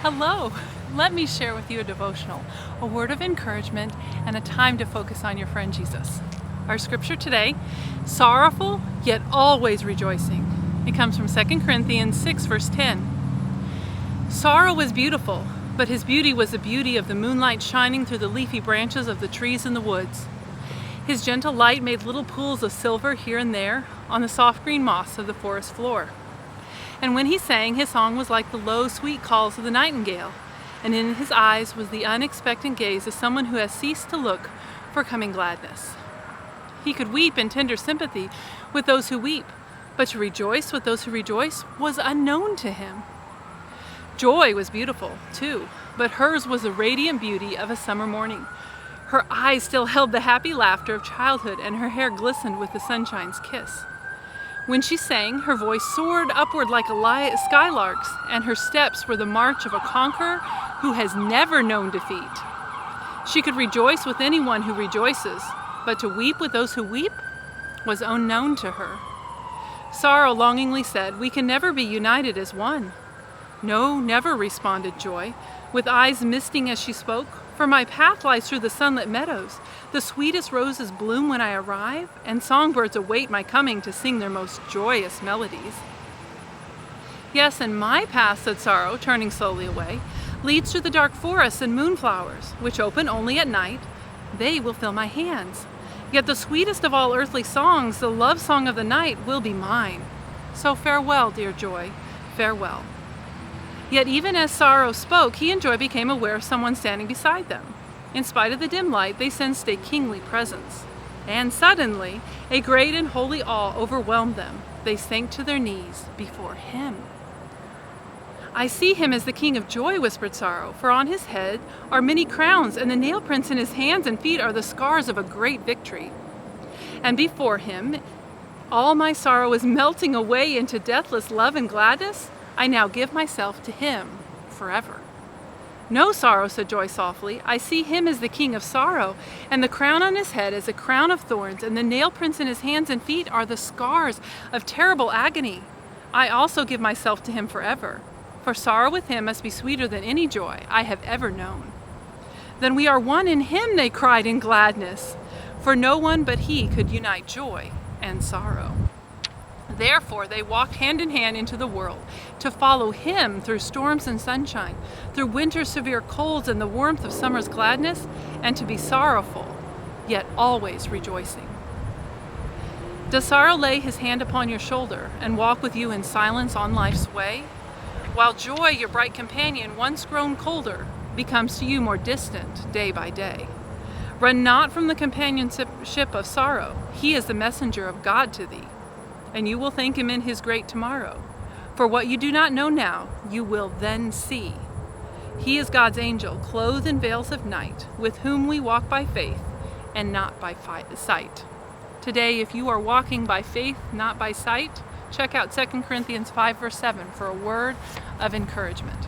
Hello! Let me share with you a devotional, a word of encouragement, and a time to focus on your friend Jesus. Our scripture today, sorrowful yet always rejoicing. It comes from 2 Corinthians 6 verse 10. Sorrow was beautiful, but his beauty was the beauty of the moonlight shining through the leafy branches of the trees in the woods. His gentle light made little pools of silver here and there on the soft green moss of the forest floor. And when he sang, his song was like the low, sweet calls of the nightingale, and in his eyes was the unexpected gaze of someone who has ceased to look for coming gladness. He could weep in tender sympathy with those who weep, but to rejoice with those who rejoice was unknown to him. Joy was beautiful, too, but hers was the radiant beauty of a summer morning. Her eyes still held the happy laughter of childhood, and her hair glistened with the sunshine's kiss. When she sang, her voice soared upward like a skylark's, and her steps were the march of a conqueror who has never known defeat. She could rejoice with anyone who rejoices, but to weep with those who weep was unknown to her. Sorrow longingly said, "We can never be united as one." "No, never," responded Joy, with eyes misting as she spoke, "for my path lies through the sunlit meadows. The sweetest roses bloom when I arrive, and songbirds await my coming to sing their most joyous melodies." "Yes, and my path," said Sorrow, turning slowly away, "leads through the dark forests and moonflowers, which open only at night. They will fill my hands. Yet the sweetest of all earthly songs, the love song of the night, will be mine. So farewell, dear Joy, farewell." Yet even as Sorrow spoke, he and Joy became aware of someone standing beside them. In spite of the dim light, they sensed a kingly presence. And suddenly, a great and holy awe overwhelmed them. They sank to their knees before him. "I see him as the King of Joy," whispered Sorrow, "for on his head are many crowns, and the nail prints in his hands and feet are the scars of a great victory. And before him, all my sorrow is melting away into deathless love and gladness. I now give myself to him forever." "No, Sorrow," said Joy softly. "I see him as the King of Sorrow, and the crown on his head is a crown of thorns, and the nail prints in his hands and feet are the scars of terrible agony. I also give myself to him forever, for sorrow with him must be sweeter than any joy I have ever known." "Then we are one in him," they cried in gladness, for no one but he could unite joy and sorrow. Therefore they walked hand in hand into the world, to follow him through storms and sunshine, through winter's severe colds and the warmth of summer's gladness, and to be sorrowful, yet always rejoicing. Does sorrow lay his hand upon your shoulder and walk with you in silence on life's way? While joy, your bright companion, once grown colder, becomes to you more distant day by day. Run not from the companionship of sorrow. He is the messenger of God to thee, and you will thank him in his great tomorrow. For what you do not know now, you will then see. He is God's angel, clothed in veils of night, with whom we walk by faith and not by sight. Today, if you are walking by faith, not by sight, check out 2 Corinthians 5 verse 7 for a word of encouragement.